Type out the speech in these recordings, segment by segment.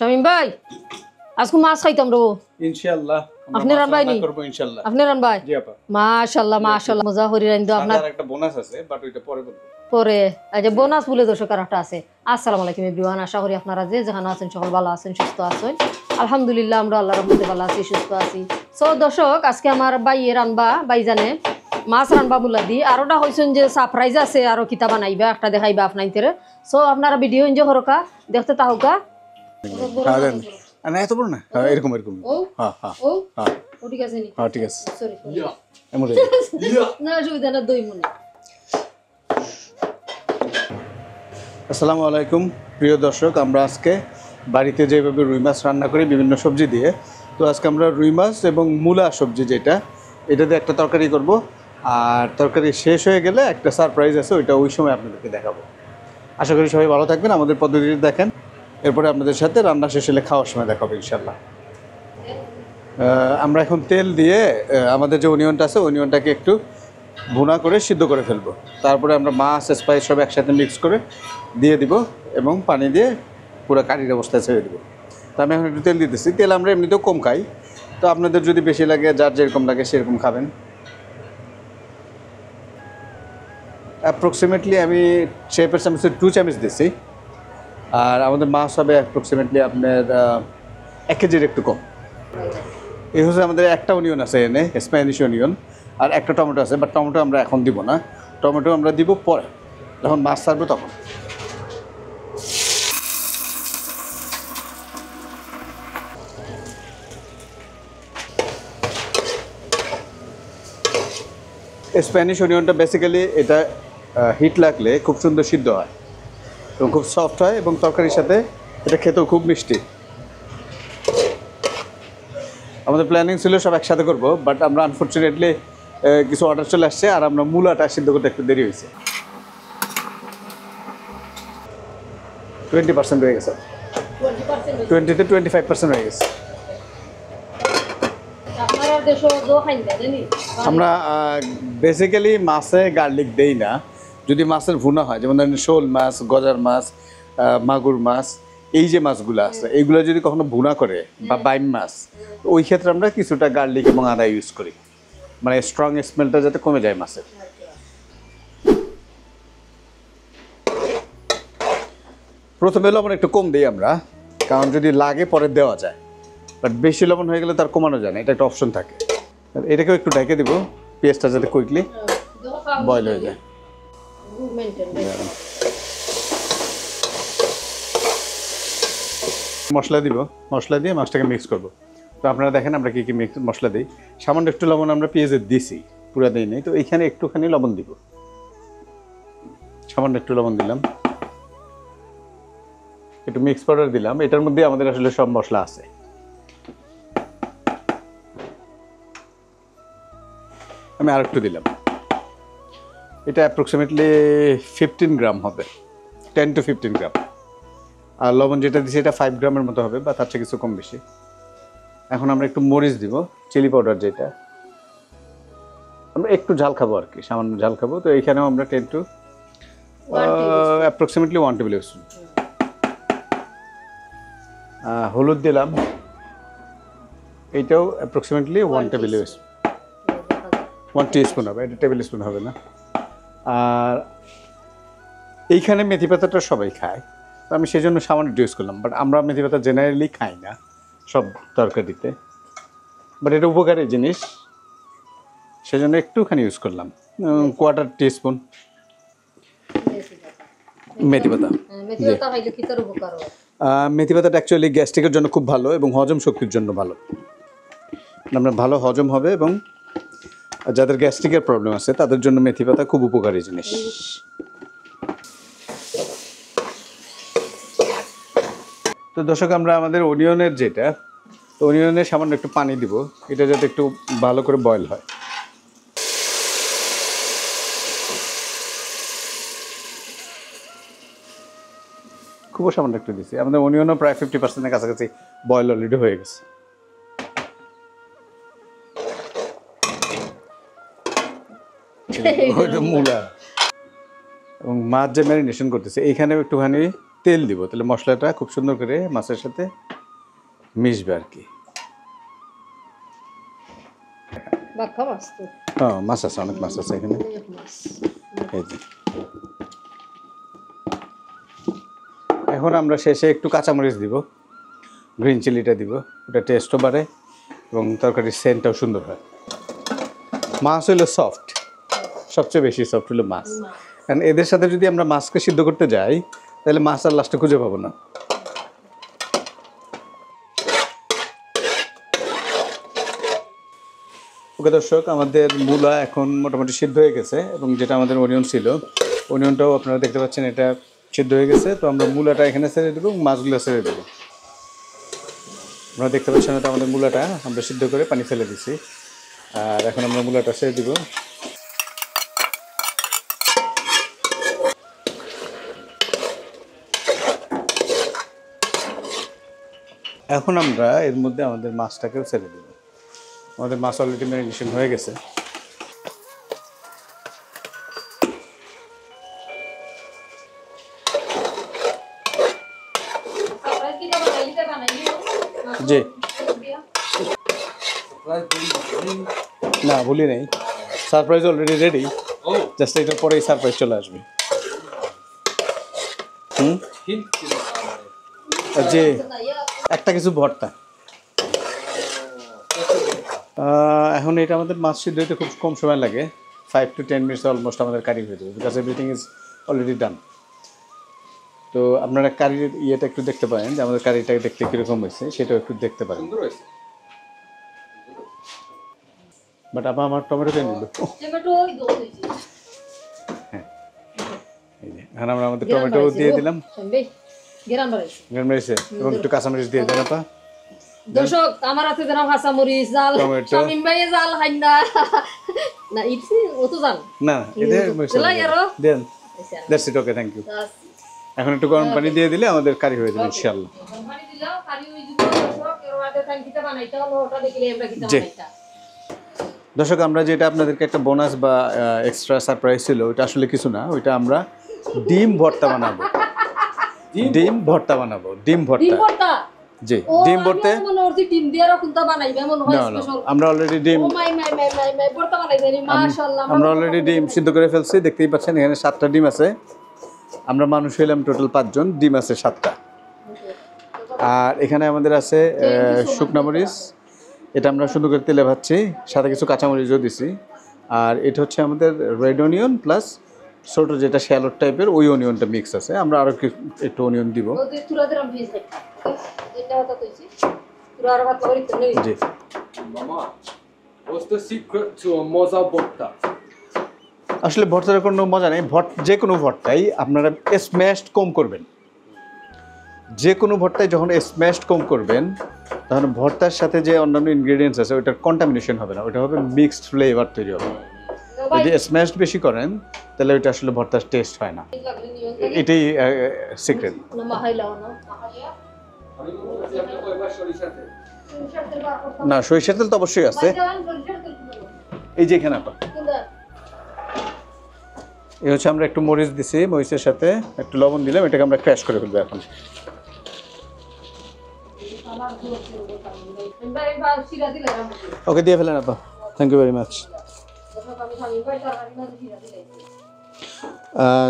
শামিম ভাই আজকে মাছ খাইতাম রো ইনশাআল্লাহ আপনি রান্নাই নি করব ইনশাআল্লাহ। আপনি রান ভাই জি আপা। মাশাআল্লাহ মাশাআল্লাহ মজা করি রাইন্দো আপনার আপনার একটা বোনাস আছে বাট ওইটা পরে বলবো। পরে আজ বোনাস বলে দর্শক একটা আছে। আসসালামু আলাইকুম এভরিওয়ান, আশা করি আপনারা যে যেখানে আছেন সকল ভালো আছেন সুস্থ আছেন। আলহামদুলিল্লাহ আমরা আল্লাহর রহমতে ভালো আছি সুস্থ আছি। সো দর্শক আজকে আমার বাইয়ে রানবা বাইজানে মাছ রানবা মুলা দি আরোটা হইছেন যে সারপ্রাইজ আছে আরো কিতা বানাইবা একটা দেখাইবা আপনাইতেরে। সো আপনারা ভিডিও এনজয় করকা দেখতে তাহকা। খাবেন না এত বড় না এরকম এরকম। ও হ্যাঁ হ্যাঁ ও হ্যাঁ ও ঠিক আছে নি হ্যাঁ ঠিক আছে। সরি এমন না অসুবিধা না দই মনে। আসসালামু আলাইকুম প্রিয় দর্শক, আমরা আজকে বাড়িতে যেভাবে রুই মাছ রান্না করি বিভিন্ন সবজি দিয়ে, তো আজকে আমরা রুই মাছ এবং মূলা সবজি যেটা এটা দিয়ে একটা তরকারি করব। আর তরকারি শেষ হয়ে গেলে একটা সারপ্রাইজ আছে, ওইটা ওই সময় আপনাদেরকে দেখাবো। আশা করি সবাই ভালো থাকবেন, আমাদের পদ্ধতিটি দেখেন, এরপরে আপনাদের সাথে রান্না শেষ হলে খাওয়ার সময় দেখাবো ইনশাল্লাহ। আমরা এখন তেল দিয়ে আমাদের যে অনিয়নটা আছে অনিয়নটাকে একটু ভুনা করে সিদ্ধ করে ফেলবো। তারপরে আমরা মাছ স্পাইস সব একসাথে মিক্স করে দিয়ে দিব এবং পানি দিয়ে পুরো কারির অবস্থায় ছেড়ে দেবো। তো আমি এখন একটু তেল দিতেছি। তেল আমরা এমনিতেও কম খাই, তো আপনাদের যদি বেশি লাগে যার যেরকম লাগে সেরকম খাবেন। অ্যাপ্রক্সিমেটলি আমি শেপের চামচের 2 চামচ দিছি। আর আমাদের মাছ হবে অ্যাপ্রক্সিমেটলি আপনার 1 কেজির একটু কম। এই হচ্ছে আমাদের একটা অনিয়ন আছে এনে স্প্যানিশ অনিয়ন, আর একটা টমেটো আছে, বাট টমেটো আমরা এখন দিব না, টমেটো আমরা দিব পরে যখন মাছ ছাড়বো তখন। স্প্যানিশ অনিয়নটা বেসিক্যালি এটা হিট লাগলে খুব সুন্দর সিদ্ধ হয় এবং খুব সফট হয় এবং তরকারির সাথে এটা খেতেও খুব মিষ্টি। আমাদের প্ল্যানিং ছিল সব একসাথে করবো, বাট আমরা আনফর্চুনেটলি কিছু অর্ডার চলে আসছে আর আমরা মূলাটা সিদ্ধ করতে একটু দেরি হয়েছে। 20% হয়ে গেছে, 20 থেকে 25% হয়ে গেছে। আমরা বেসিক্যালি মাছে গার্লিক দেই না, যদি মাছের ভুনা হয়, যেমন ধরেন শোল মাছ, গজার মাছ, মাগুর মাছ, এই যে মাছগুলো আছে এইগুলো যদি কখনো ভুনা করে বা বাইম মাছ, ওই ক্ষেত্রে আমরা কিছুটা গার্লিক এবং আদা ইউজ করি, মানে স্ট্রং স্মেলটা যাতে কমে যায় মাছের। প্রথমে লবণ একটু কম দিই আমরা, কারণ যদি লাগে পরে দেওয়া যায়, বাট বেশি লবণ হয়ে গেলে তার কমানো যায় না, এটা একটা অপশন থাকে। এটাকেও একটু ঢেকে দিব পেঁয়াজটা যাতে কুইকলি বয়েল হয়ে যায়। মশলা দিব, মশলা দিয়ে মাছটাকে মিক্স করব। তো আপনারা দেখেন আমরা কী কী মিক্স মশলা দিই। সামান্য একটু লবণ আমরা পেঁয়াজে দিছি, পুরো দিই নেই, তো এইখানে একটুখানি লবণ দিব, সামান্য একটু লবণ দিলাম, একটু মিক্স পাউডার দিলাম। এটার মধ্যে আমাদের আসলে সব মশলা আছে। আমি আর একটু দিলাম, এটা অ্যাপ্রক্সিমেটলি 15 গ্রাম হবে, 10 to 15 গ্রাম। আর লবণ যেটা দিচ্ছি এটা 5 গ্রামের মতো হবে বা তার চেয়ে কিছু কম বেশি। এখন আমরা একটু মরিচ দিব, চিলি পাউডার যেটা, আমরা একটু ঝাল খাবো আর কি, সামান্য ঝাল খাবো। তো এইখানেও আমরা 10 to অ্যাপ্রক্সিমেটলি 1 টেবিল স্পুন। হলুদ দিলাম, এইটাও অ্যাপ্রক্সিমেটলি 1 টেবিল স্পুন, 1 টিস্পুন হবে, এটা টেবিল স্পুন হবে না। আর এইখানে মেথি পাতাটা সবাই খায়, তো আমি সেই জন্য সামান্য ইউজ করলাম, বাট আমরা মেথি পাতা জেনারেলি খাই না সব তরকারিতে, বাট এটা উপকারী জিনিস, সেজন্য একটুখানি ইউজ করলাম, 1/4 টিস্পুন মেথি পাতা। মেথি পাতাটা অ্যাকচুয়ালি গ্যাস্ট্রিকের জন্য খুব ভালো এবং হজম শক্তির জন্য ভালো, আপনার ভালো হজম হবে, এবং যাদের গ্যাস্ট্রিকের প্রবলেম আছে তাদের জন্য মেথি পাতা খুব উপকারী জিনিস। তো দর্শক আমরা আমাদের অনিয়নের যেটা, তো অনিয়নের সামান্য একটু পানি দিব, এটা যাতে একটু ভালো করে বয়েল হয়। খুব সামান্য একটু দিচ্ছি, আমাদের অনিয়নও প্রায় 50%-এর কাছাকাছি বয়েল অলরেডি হয়ে গেছে। মূলা এবং মাছ যে ম্যারিনেশন করতেছে এইখানে একটুখানি তেল দিব, তাহলে মশলাটা খুব সুন্দর করে মাছের সাথে মিশবে আর কি। বাক্কা মাছ তো হ্যাঁ, মাছ আছে, অনেক মাছ আছে এখানে। অনেক মাছ। এই যে এখন আমরা শেষে একটু কাঁচামরিচ দিব, গ্রিন চিলিটা দিব, ওটা টেস্টও বাড়ে এবং তরকারির সেন্টটাও সুন্দর হয়। মাছ হলো সফট, সবচেয়ে বেশি সফট হলো মাছ। কারণ এদের সাথে যদি আমরা মাছকে সিদ্ধ করতে যাই তাহলে মাছ আর লাস্টে খুঁজে পাবো না। ওকে দর্শক, আমাদের মূলা এখন মোটামুটি সিদ্ধ হয়ে গেছে এবং যেটা আমাদের অনিয়ন ছিল, অনিয়নটাও আপনারা দেখতে পাচ্ছেন এটা সিদ্ধ হয়ে গেছে। তো আমরা মূলাটা এখানে ছেড়ে দেবো, মাছগুলো ছেড়ে দেবো। আপনারা দেখতে পাচ্ছেন এটা আমাদের মূলাটা আমরা সিদ্ধ করে পানি ফেলে দিছি, আর এখন আমরা মূলাটা ছেড়ে দিব। এখন আমরা এর মধ্যে আমাদের মাছটাকেও ছেড়ে দেব। আমাদের মাছ অলরেডি ম্যারিনেশন হয়ে গেছে। জি না, ভুলি নাই, সারপ্রাইজ অলরেডি রেডি, জাস্ট এটার পরেই সারপ্রাইজ চলে আসবে। যে একটা কিছু ভর্তা, এখন এটা আমাদের মাছ সিদ্ধ হইতে খুব কম সময় লাগে, 5 to 10 মিনিটস অলমোস্ট আমাদের কারি হয়ে যাবে, because everything is already done. তো আপনারা কারির ইয়েটা একটু দেখতে পারেন যে আমাদের কারিটা দেখতে কীরকম হয়েছে, সেটাও একটু দেখতে পারেন। বাট আবার আমার টমেটো দিয়ে নিল। হ্যাঁ, এই যে এখন আমরা আমাদের টমেটো দিয়ে দিলাম, গ্রাম মরিচে এবং একটু কাঁচামরিচ দিয়ে দেন আপা। দর্শক আমার হাতে দেন কাঁচামরিচ, জাল শামিম ভাই জাল খাই না না ইটসি ও তো জাল না, এটা দেন, that's it, okay, thank you. এখন একটু গরম পানি দিয়ে দিলে আমাদের কারি হয়ে যাবে ইনশাআল্লাহ। জি দর্শক, আমরা যেটা আপনাদেরকে একটা বোনাস বা এক্সট্রা সারপ্রাইজ ছিল, ওইটা আসলে কিছু না, ওইটা আমরা ডিম ভর্তা বানাবো। ডিম ভর্তা বানাবো, ডিম ভর্তা। জি, ডিম ভর্তা ডিম দিয়ে রাখুনটা বানাইবে মনে হয় স্পেশাল। আমরা অলরেডি ডিম ভর্তা বানাইছেন মাশাআল্লাহ। আমরা অলরেডি ডিম সিদ্ধ করে ফেলছি, দেখতেই পাচ্ছেন এখানে 7টা ডিম আছে। আমরা মানুষ হইলাম টোটাল 5 জন, ডিম আছে 7টা। আর এখানে আমাদের আছে শুকনা মরিচ, এটা আমরা সুন্দর করে তেলে ভাজছি, সাথে কিছু কাঁচামরিচও দিছি। আর এটা হচ্ছে আমাদের রেড অনিয়ন প্লাস ছোট যেটা শ্যালোট টাইপের ওই অনিয়নটা মিক্স আছে, আমরা আরও একটু অনিয়ন দিব। জি আসলে ভর্তার কোনো মজা নেই, যে কোনো ভর্তাই আপনারা স্ম্যাশড কম করবেন। যে কোনো ভর্তায় যখন স্ম্যাশড কম করবেন তখন ভর্তার সাথে যে অন্যান্য ইনগ্রেডিয়েন্টস আছে ওইটার কন্টামিনেশন হবে না, ওইটা হবে মিক্সড ফ্লেভার তৈরি হবে। যদি স্ম্যাশড বেশি করেন তাহলে ওইটা আসলে ভর্তার টেস্ট হয় না, এটাই সিক্রেট। না, সরিষার তেল তো অবশ্যই আছে, এই যে এখানে এই হচ্ছে আমরা একটু মরিচ দিছি, মরিচের সাথে একটু লবণ দিলাম, এটাকে আমরা ক্র্যাশ করে ফেলবো এখন। ওকে, দিয়ে ফেলেন আপা, থ্যাংক ইউ ভেরি মাচ।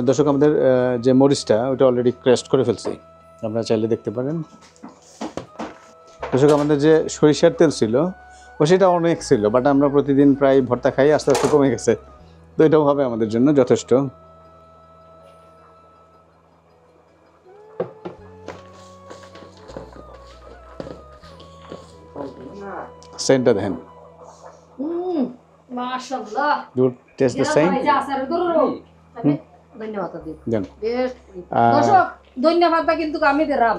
দর্শক, আমাদের যে মরিচটা ওটা অলরেডি ক্র্যাশ করে ফেলছি, আপনারা চাইলে দেখতে পারেন। দর্শক, আমাদের যে সরিষার তেল ছিল ও সেটা অনেক ছিল, বাট আমরা প্রতিদিন প্রায় ভর্তা খাই, আস্তে আস্তে কমে গেছে, তো এটাও হবে আমাদের জন্য যথেষ্ট। সেন্টটা দেখেন, মাশাআল্লাহ, গুড, টেস্ট দ্য সেম। ধন্যবাদ দেন দর্শক, ধন্যবাদটা কিন্তু আমি দিলাম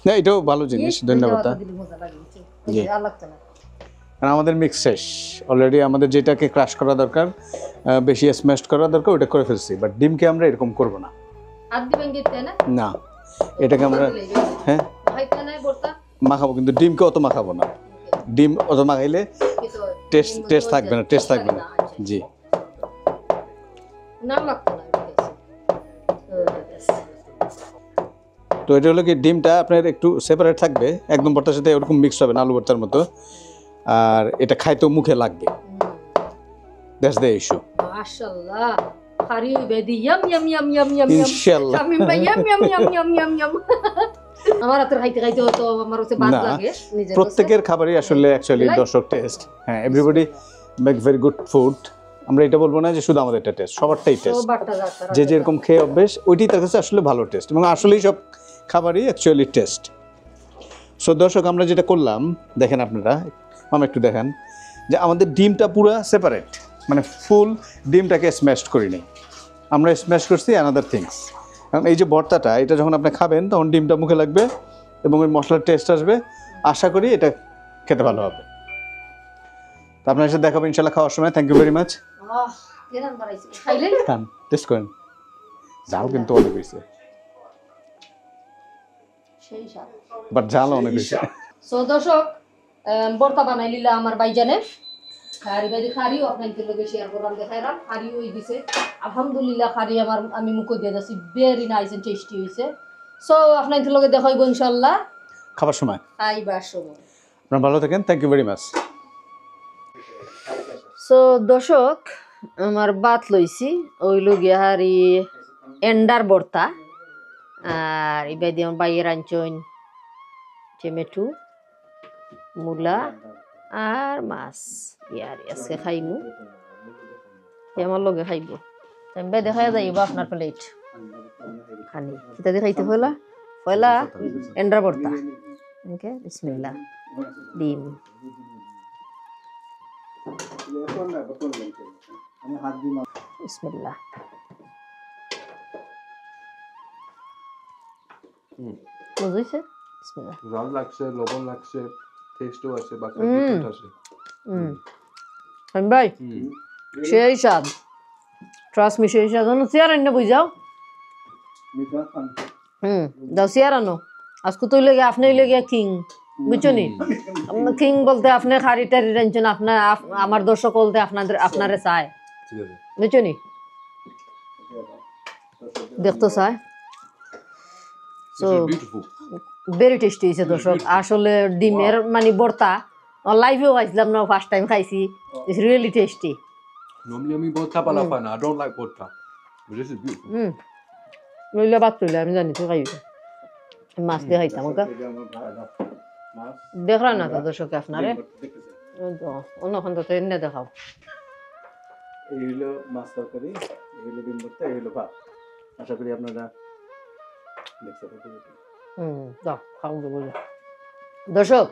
না, এটাও ভালো জিনিস, ধন্যবাদ। জি, আর আমাদের মিক্স শেষ অলরেডি, আমাদের যেটাকে ক্রাশ করা দরকার, বেশি স্ম্যাশড করা দরকার, ওটা করে ফেলছি, বাট ডিমকে আমরা এরকম করব না। না, এটাকে আমরা হ্যাঁ মাখাবো, কিন্তু ডিমকে অত মাখাবো না, ডিম অত মাখাইলে টেস্ট থাকবে না, টেস্ট থাকবে না। জি, তো এটা হলো কি ডিমটা আপনার একটু সেপারেট থাকবে, একদম ভর্তার সাথে ওরকম মিক্সড হবে না আলু ভর্তার মতো, আর এটা খাইতেও মুখে লাগবে। That's the issue. মাশাআল্লাহ খারি হইবে দি yum yum yum yum yum yum ইনশাআল্লাহ। শামিম ভাই yum yum yum yum yum yum আমার হাতের খাইতে খাইতে হতো আমার হচ্ছে ভাত না, লাগে নিজের প্রত্যেকের খাবারই আসলে অ্যাকচুয়ালি দর্শক টেস্ট। হ্যাঁ, everybody make very good food. আমরা এটা বলবো না যে শুধু আমাদেরটা টেস্ট, সবারটাই টেস্ট। বাট্টা যাত্রা যে যেরকম খেয়ে অভ্যেস ওইটাই তার কাছে আসলে ভালো টেস্ট, এবং আসলেই সব খাবারই অ্যাকচুয়ালি টেস্ট। সো দর্শক, আমরা যেটা করলাম দেখেন আপনারা, মামা একটু দেখেন যে আমাদের ডিমটা পুরো সেপারেট, মানে ফুল ডিমটাকে স্ম্যাশড করি নাই, আমরা স্ম্যাশ করছি অ্যানাদার থিংস। কারণ এই যে ভর্তাটা, এটা যখন আপনি খাবেন তখন ডিমটা মুখে লাগবে এবং ওই মশলার টেস্ট আসবে। আশা করি এটা খেতে ভালো হবে। তো আপনার সাথে দেখাবো ইনশাল্লাহ খাওয়ার সময়। Thank you very much. কেরান বাড়াইছে খাইলেন খান, টেস্ট করেন। ঝাল কিন্তু অনেক হয়েছে, সেই স্বাদ। বাট ঝাল অনেক হয়েছে। সো দর্শক, বর্তা বানাই লিলা আমার ভাইজানে খারি বাইদি খারিও আপনাদের লগে শেয়ার করলাম, দেখাইলাম খারি হই দিছে আলহামদুলিল্লাহ। খারি আমার আমি মুখ দিয়ে যাচ্ছি, ভেরি নাইস এন্ড টেস্টি হইছে। সো আপনাদের লগে দেখাইবো ইনশাআল্লাহ খাবার সময়। খাইবার সময়। আপনারা ভালো থাকেন, thank you very much. So দর্শক, আমার ভাত লইছি ওই লগিয়া হারি এন্ডার বর্তা, আর এবার দিয়ে আমার বাইয়ের আনছইন টমেটো, মূলা আর মাছ। ইয়ার আজকে খাইমু, আমার লগে খাইব। এবার দেখা যাইব আপনার প্লেট খানি কিতা দিয়ে খাইতে হইলা পয়লা এন্ডার বর্তা। ওকে, বিসমিল্লাহ। ডিম বিসমিল্লাহ। বুঝাইছে? বিসমিল্লাহ। ঝাল লাগছে, লবণ লাগছে, টেস্টও আছে, বাকি ডিফারেন্ট আছে। ভাই সেই স্বাদ, ট্রাস্ট মি, সেই স্বাদ। চেয়ার আনি বুঝাও। দাও চেয়ার আনো। আজকে তো লেগে আপনি লেগে কিং, বুঝছো নি? কিং বলতে আপনি খারি টারি রাঁধছেন, আপনার আমার দর্শক বলতে আপনারে চায়, ঠিক আছে, বুঝছো নি? দেখতো চায়। So beautiful. ভেরি টেস্টি হয়েছে দর্শক। আসলে ডিমের মানে ভর্তা লাইভেও খাইছিলাম না, ফার্স্ট টাইম খাইছি। It's really tasty. Normally আমি vodka পালাফা না, I don't like vodka. But this is beautiful. নইলে বাদ করলে আমি জানি তো খাইবে। মাছ দিয়ে খাইতাম ওকে। দেখলাম না তো দর্শক আপনারে, অন্যখান তো এনে দেখাও। এই হলো মাছ তরকারি, এই হলো ডিম ভর্তা, এই হলো ভাত। আশা করি আপনারা দেখতে পাবেন। দাও খাও বলে। দর্শক,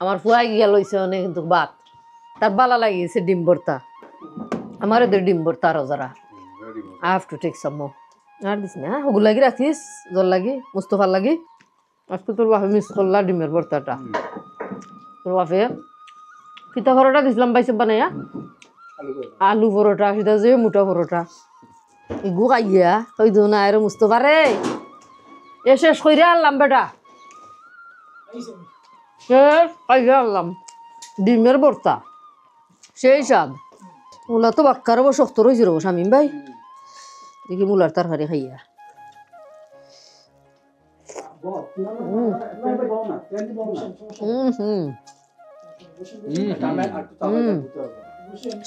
আমার ফুয়াই গিয়া লইছে অনেক কিন্তু ভাত, তার বালা লাগিয়েছে ডিম ভর্তা। আমার এদের ডিম ভর্তা আরো যারা I have to take some more. আর দিস না, হ্যাঁ ওগুলো লাগি রাখিস, জল লাগি মুস্তফার লাগি। আজকে তোর বাপে মিস করলা ডিমের ভর্তাটা। তোর বাপে পিতা পরোটা দিছিলাম বাইসে বানাইয়া, আলু পরোটা, সেটা যে মোটা পরোটা এগু খাইয়া ওই দোনা আর মুস্তফা রে এ শেষ কইরা আনলাম বেটা, শেষ খাইয়া আনলাম ডিমের ভর্তা, সেই স্বাদ। মূলা তো বাক্কার শক্ত রয়েছে রো শামিম ভাই, দেখি মূলার তরকারি খাইয়া।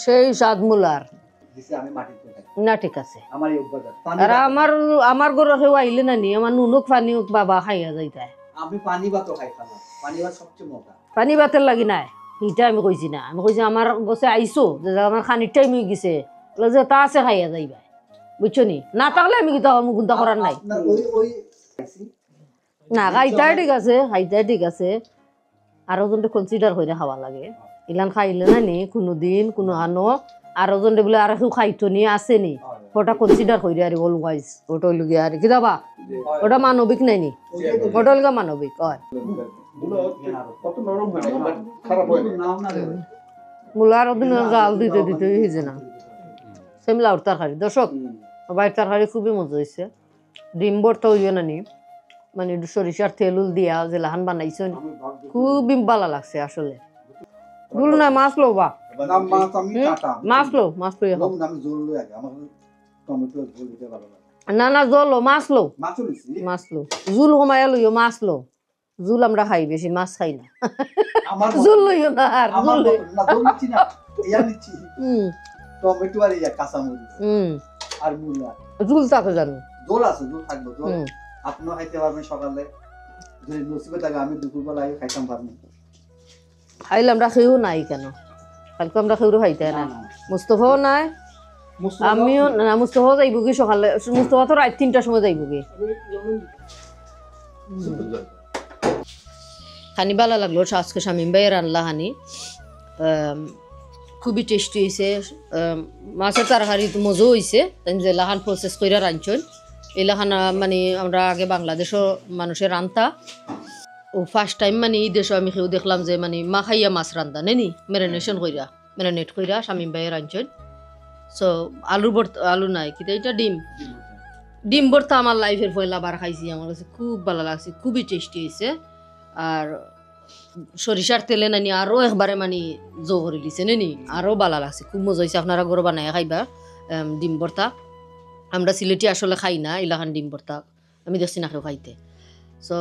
সেই স্বাদ মূলার না, ঠিক আছে। আর আমার আমার ঘরে কেউ আইলে না নি, আমার নুনুক পানি বাবা খাইয়া যাইতায়। পানি ভাতের লাগি নাই, সেইটা আমি কইছি না। আমি কইছি আমার গছে আইসো যে আমার খানির টাইম হয়ে গেছে, যে তা আছে খাইয়া যাইবা, বুঝছো নি? না থাকলে আমি কিন্তু আমার মুকুন্দা করার নাই। না খাইতাই ঠিক আছে, খাইতাই ঠিক আছে। আরো জনটা কনসিডার করে খাওয়া লাগে। ইলান খাইলে না নি কোনোদিন কোনো আনো আরো জনটা বলে আর কেউ খাইতো নি আছে নি, ওটা কনসিডার করে আর বল গাইস, ওটা লুগিয়ে আর কি দাবা, ওটা মানবিক নাই নি, ওটা লুগা মানবিক হয়। মূলার দিন জাল দিতে দিতে হিজে না সেমলাউর তরকারি। দর্শক, বাইর তরকারি খুবই মজা হয়েছে। ডিম ভর্তা হইবে না নি, মানে সরিষার তেল দিয়া যে লাহান বানাইছেন, খুবই ভালো লাগছে আসলে। ভুল না, মাছ লো বা মাছ লো, মাছ লো। না না জলো মাছ লো মাছ লইছি মাছ লো জুল কমায়া লইও মাছ লো জুল আমরা খাই বেশি মাছ খাই না আমার জুল লইও না আর আমার জুল না দই নিচ্ছি না ইয়া নিচ্ছি হুম টমেটো আর ইয়া কাঁচা মরিচ হুম আর মূলা জুল থাকে জানো দোল আছে দোল থাকবে দোল হুম আপনিও খাইতে পারবেন সকালে যদি নসিবে থাকে আমি দুপুরবেলা আগে খাইতাম পারবেন খাইলে আমরা খেয়েও নাই কেন কালকে আমরা খেয়েও খাইতে না মুস্তফাও নাই আমিও না মুস্তফাও যাইব কি সকালে মুস্তফা তো রাত 3টার সময় যাইব কি খানি ভালো লাগলো আজকে শামিম ভাইয়ের রান্না হানি খুবই টেস্টি হয়েছে মাছের তরকারি তো মজা হয়েছে তাই যে লাহান প্রসেস করে রাঁধছেন এই লাহান মানে আমরা আগে বাংলাদেশও মানুষের রান্তা ও ফার্স্ট টাইম মানে এই দেশে আমি কেউ দেখলাম যে মানে মা খাইয়া মাছ রান্ধা নেনি ম্যারিনেশন কইরা ম্যারিনেট কইরা শামিম ভাইয়ের রাঁধছেন সো আলুর ভর্তা আলু নাই কিন্তু এটা ডিম ডিম ভর্তা আমার লাইফের পয়লা বার খাইছি আমার কাছে খুব ভালো লাগছে খুবই টেস্টি হয়েছে আর সরিষার তেলে নানি আরও একবারে মানে জো করে দিছে নানি আরও ভালো লাগছে খুব মজা হয়েছে আপনারা ঘরে বানায় খাইবা ডিম ভর্তা আমরা সিলেটি আসলে খাই না এলাকান ডিম ভর্তা আমি দেখছি না কেউ খাইতে সো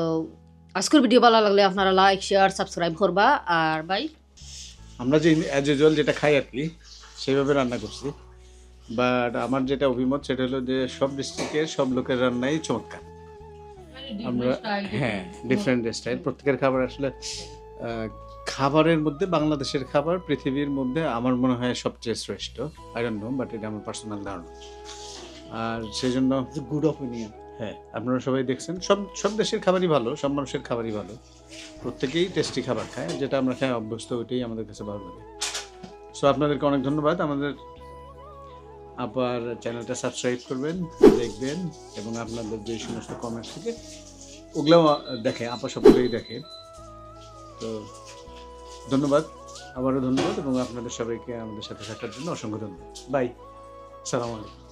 আজকের ভিডিও ভালো লাগলে আপনারা লাইক শেয়ার সাবস্ক্রাইব করবা আর বাই আমরা যে অ্যাজ ইউজুয়াল যেটা খাই আর কি সেইভাবে রান্না করছি বাট আমার যেটা অভিমত সেটা হলো যে সব ডিস্ট্রিক্টের সব লোকের রান্নাই চমৎকার আমরা হ্যাঁ ডিফারেন্ট স্টাইল প্রত্যেকের খাবার আসলে খাবারের মধ্যে বাংলাদেশের খাবার পৃথিবীর মধ্যে আমার মনে হয় সবচেয়ে শ্রেষ্ঠ আই ডোন্ট নো বাট এটা আমার পার্সোনাল ধারণা আর সেই জন্য গুড অপিনিয়ন হ্যাঁ আপনারা সবাই দেখছেন সব সব দেশের খাবারই ভালো সব মানুষের খাবারই ভালো প্রত্যেকেই টেস্টি খাবার খায় যেটা আমরা খাই অভ্যস্ত ওইটাই আমাদের কাছে ভালো লাগে সো আপনাদেরকে অনেক ধন্যবাদ আমাদের আবার চ্যানেলটা সাবস্ক্রাইব করবেন দেখবেন এবং আপনাদের যে সমস্ত কমেন্ট থেকে ওগুলোও দেখে আপা সবগুলোই দেখে তো ধন্যবাদ আবারও ধন্যবাদ এবং আপনাদের সবাইকে আমাদের সাথে থাকার জন্য অসংখ্য ধন্যবাদ বাই সালাম আলাইকুম